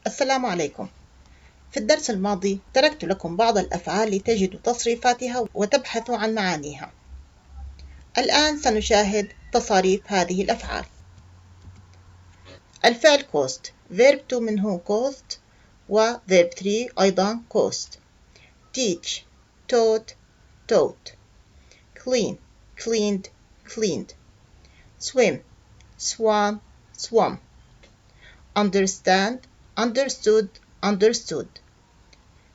السلام عليكم. في الدرس الماضي تركت لكم بعض الأفعال لتجدوا تصريفاتها وتبحثوا عن معانيها. الآن سنشاهد تصاريف هذه الأفعال. الفعل cost verb 2 منه cost و verb 3 أيضا cost. teach taught taught. clean cleaned cleaned. swim swam swam. understand understood understood.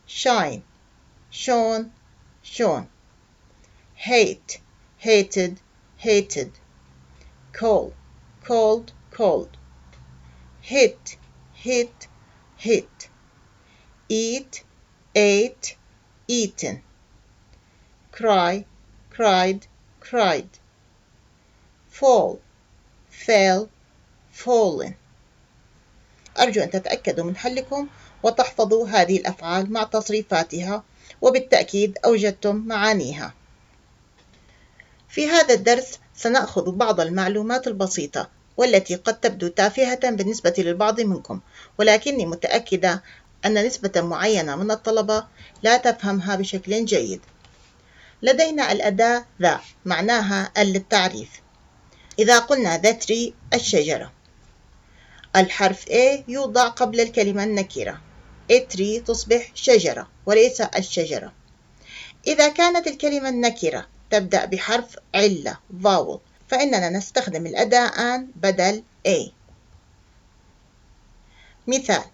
shine shone shone. hate hated hated. call called called. hit hit hit. eat ate eaten. cry cried cried. fall fell fallen. أرجو أن تتأكدوا من حلكم وتحفظوا هذه الأفعال مع تصريفاتها، وبالتأكيد أوجدتم معانيها. في هذا الدرس سنأخذ بعض المعلومات البسيطة والتي قد تبدو تافهة بالنسبة للبعض منكم، ولكني متأكدة أن نسبة معينة من الطلبة لا تفهمها بشكل جيد. لدينا الأداة ذا معناها للتعريف. إذا قلنا the tree الشجرة، الحرف A يوضع قبل الكلمة النكرة. a tree تصبح شجرة وليس الشجرة. إذا كانت الكلمة النكرة تبدأ بحرف علة vowel فإننا نستخدم الأداة an بدل a. مثال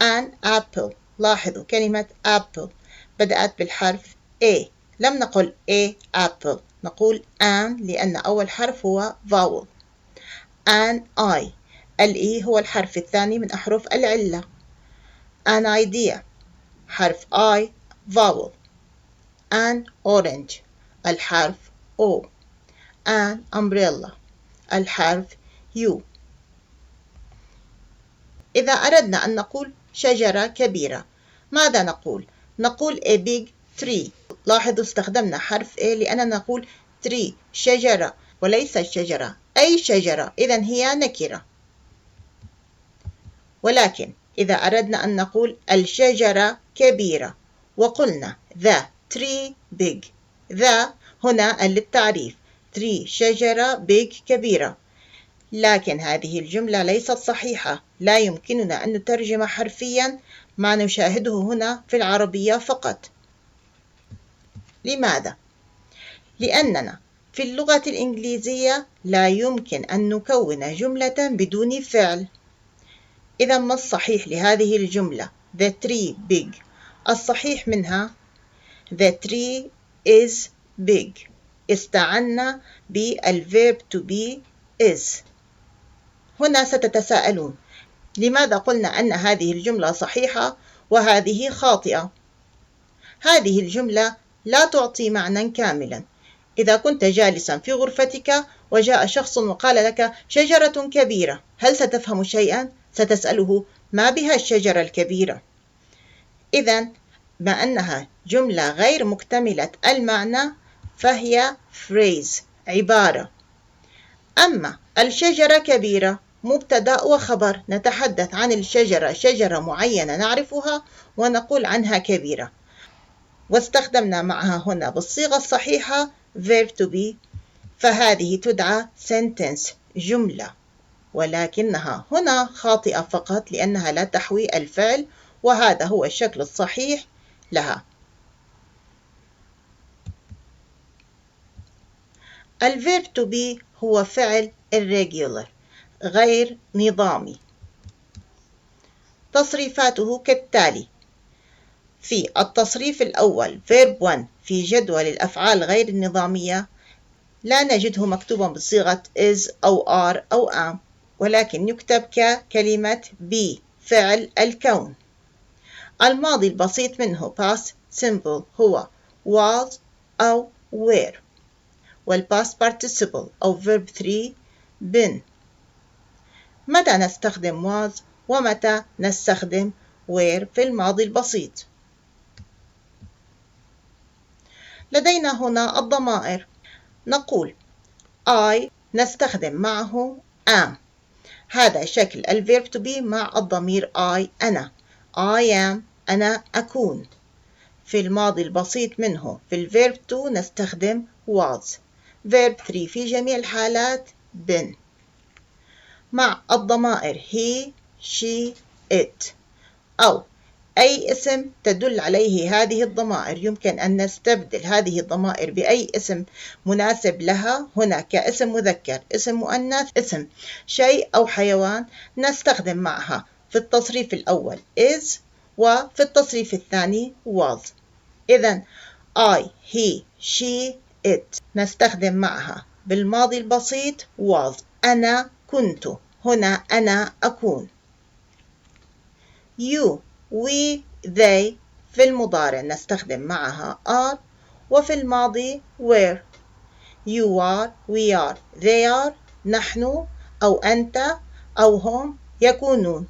an apple. لاحظوا كلمة apple بدأت بالحرف a، لم نقل a apple، نقول an لأن أول حرف هو vowel. an eye. الإي هو الحرف الثاني من أحرف العلة. an idea حرف I vowel. an orange الحرف O. an umbrella الحرف U. إذا أردنا أن نقول شجرة كبيرة ماذا نقول؟ نقول a big tree. لاحظوا استخدمنا حرف A لأننا نقول tree شجرة وليس الشجرة أي شجرة، إذن هي نكرة. ولكن إذا أردنا أن نقول الشجرة كبيرة وقلنا the tree big، the هنا للتعريف، tree شجرة big كبيرة، لكن هذه الجملة ليست صحيحة. لا يمكننا أن نترجم حرفيا ما نشاهده هنا في العربية فقط. لماذا؟ لأننا في اللغة الإنجليزية لا يمكن أن نكون جملة بدون فعل. إذا ما الصحيح لهذه الجملة the tree big؟ الصحيح منها the tree is big. استعنا بالverb to be is. هنا ستتساءلون لماذا قلنا أن هذه الجملة صحيحة وهذه خاطئة؟ هذه الجملة لا تعطي معنى كاملا. إذا كنت جالسا في غرفتك وجاء شخص وقال لك شجرة كبيرة، هل ستفهم شيئا؟ ستسأله ما بها الشجرة الكبيرة؟ إذن ما أنها جملة غير مكتملة المعنى فهي phrase عبارة. أما الشجرة كبيرة مبتدأ وخبر، نتحدث عن الشجرة شجرة معينة نعرفها ونقول عنها كبيرة، واستخدمنا معها هنا بالصيغة الصحيحة verb to be، فهذه تدعى sentence جملة، ولكنها هنا خاطئة فقط لأنها لا تحوي الفعل، وهذا هو الشكل الصحيح لها. الverb to be هو فعل irregular غير نظامي. تصريفاته كالتالي: في التصريف الأول verb 1 في جدول الأفعال غير النظامية لا نجده مكتوبا بصيغة is أو are أو am، ولكن يكتب ككلمة be فعل الكون. الماضي البسيط منه past simple هو was أو were، والpast participle أو verb 3 been. متى نستخدم was ومتى نستخدم were في الماضي البسيط؟ لدينا هنا الضمائر. نقول I نستخدم معه am. هذا شكل الverb to be مع الضمير I أنا. I am أنا أكون. في الماضي البسيط منه في الverb to نستخدم was. verb 3 في جميع الحالات been. مع الضمائر he, she, it أو أي اسم تدل عليه هذه الضمائر يمكن أن نستبدل هذه الضمائر بأي اسم مناسب لها. هنا كاسم مذكر، اسم مؤنث، اسم شيء أو حيوان نستخدم معها في التصريف الأول is وفي التصريف الثاني was. إذن I, he, she, it نستخدم معها بالماضي البسيط was. أنا كنت. هنا أنا أكون. you, we, they في المضارع نستخدم معها are وفي الماضي were. you are, we are, they are نحن أو أنت أو هم يكونون.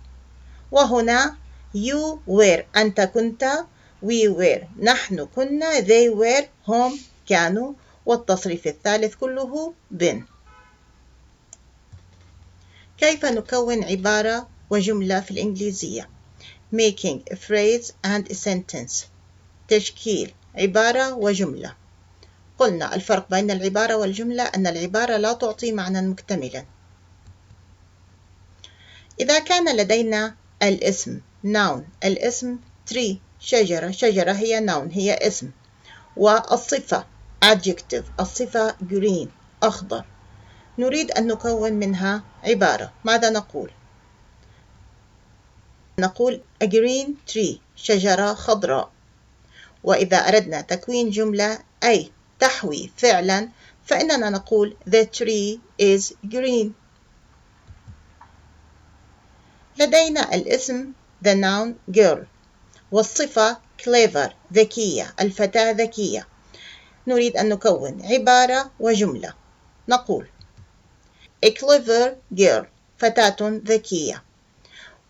وهنا you were أنت كنت، we were نحن كنا، they were هم كانوا، والتصريف الثالث كله been. كيف نكون عبارة وجملة في الإنجليزية؟ making a phrase and a sentence. تشكيل عبارة وجملة. قلنا الفرق بين العبارة والجملة أن العبارة لا تعطي معنى مكتملا. إذا كان لدينا الاسم noun، الاسم tree شجرة، شجرة هي noun هي اسم، والصفة adjective الصفة green أخضر، نريد أن نكون منها عبارة. ماذا نقول؟ نقول a green tree شجرة خضراء. وإذا أردنا تكوين جملة أي تحوي فعلا فإننا نقول the tree is green. لدينا الاسم the noun girl والصفة clever ذكية، الفتاة ذكية. نريد أن نكون عبارة وجملة. نقول a clever girl فتاة ذكية.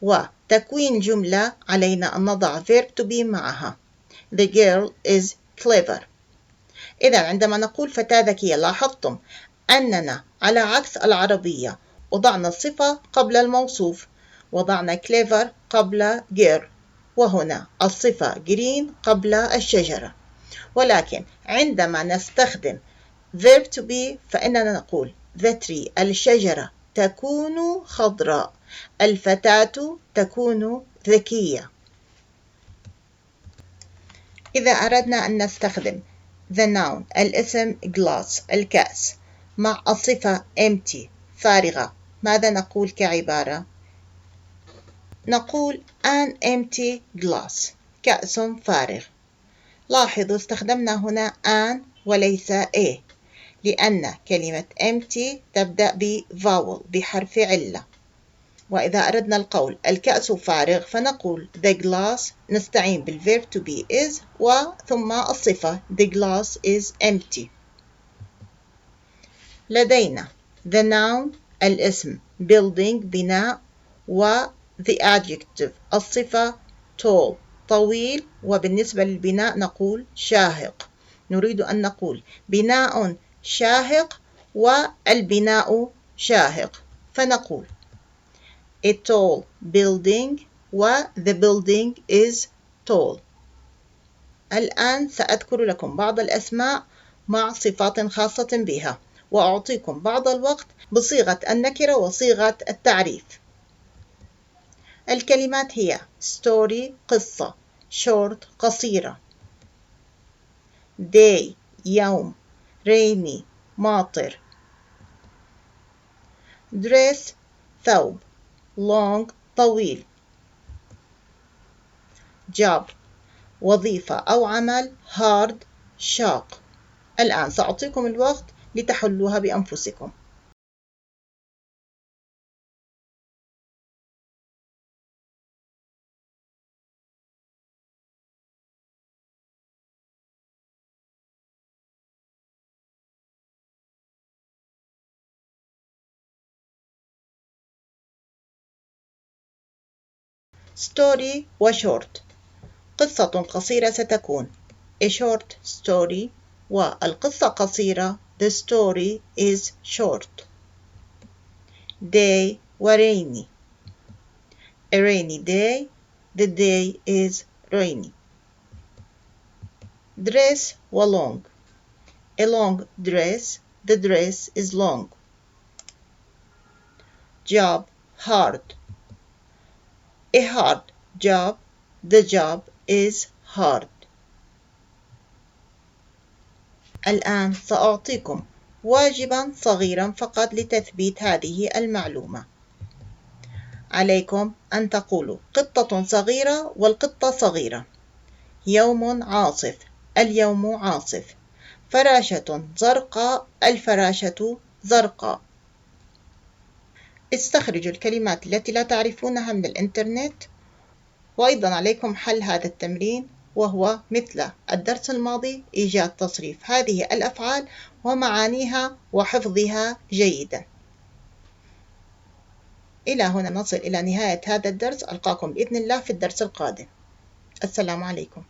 وتكوين جملة علينا أن نضع verb to be معها. The girl is clever. إذا عندما نقول فتاة ذكية لاحظتم أننا على عكس العربية وضعنا الصفة قبل الموصوف، وضعنا clever قبل girl، وهنا الصفة green قبل الشجرة. ولكن عندما نستخدم verb to be فإننا نقول the tree الشجرة تكون خضراء، الفتاة تكون ذكية. إذا أردنا أن نستخدم the noun الاسم glass الكأس مع الصفة empty فارغة، ماذا نقول كعبارة؟ نقول an empty glass كأس فارغ. لاحظوا استخدمنا هنا an وليس a لأن كلمة empty تبدأ ب vowel بحرف علة. وإذا أردنا القول الكأس فارغ فنقول the glass نستعين بالverb to be is وثم الصفة the glass is empty. لدينا the noun الاسم building بناء و the adjective الصفة tall طويل، وبالنسبة للبناء نقول شاهق. نريد أن نقول بناء شاهق والبناء شاهق فنقول a tall building و the building is tall. الآن سأذكر لكم بعض الأسماء مع صفات خاصة بها، وأعطيكم بعض الوقت بصيغة النكرة وصيغة التعريف. الكلمات هي story قصة، short قصيرة، day يوم، rainy ماطر، dress ثوب، long طويل، job وظيفة أو عمل، hard شاق. الآن سأعطيكم الوقت لتحلوها بأنفسكم. story وshort قصة قصيرة ستكون a short story، والقصة قصيرة the story is short. day وريني. A rainy day, the day is rainy. Dress ولong. A long dress, the dress is long. Job hard. A hard job, the job is hard. الآن سأعطيكم واجبا صغيرا فقط لتثبيت هذه المعلومة. عليكم أن تقولوا قطة صغيرة والقطة صغيرة. يوم عاصف، اليوم عاصف. فراشة زرقاء، الفراشة زرقاء. استخرجوا الكلمات التي لا تعرفونها من الإنترنت، وأيضا عليكم حل هذا التمرين، وهو مثل الدرس الماضي إيجاد تصريف هذه الأفعال ومعانيها وحفظها جيدا. إلى هنا نصل إلى نهاية هذا الدرس. ألقاكم بإذن الله في الدرس القادم. السلام عليكم.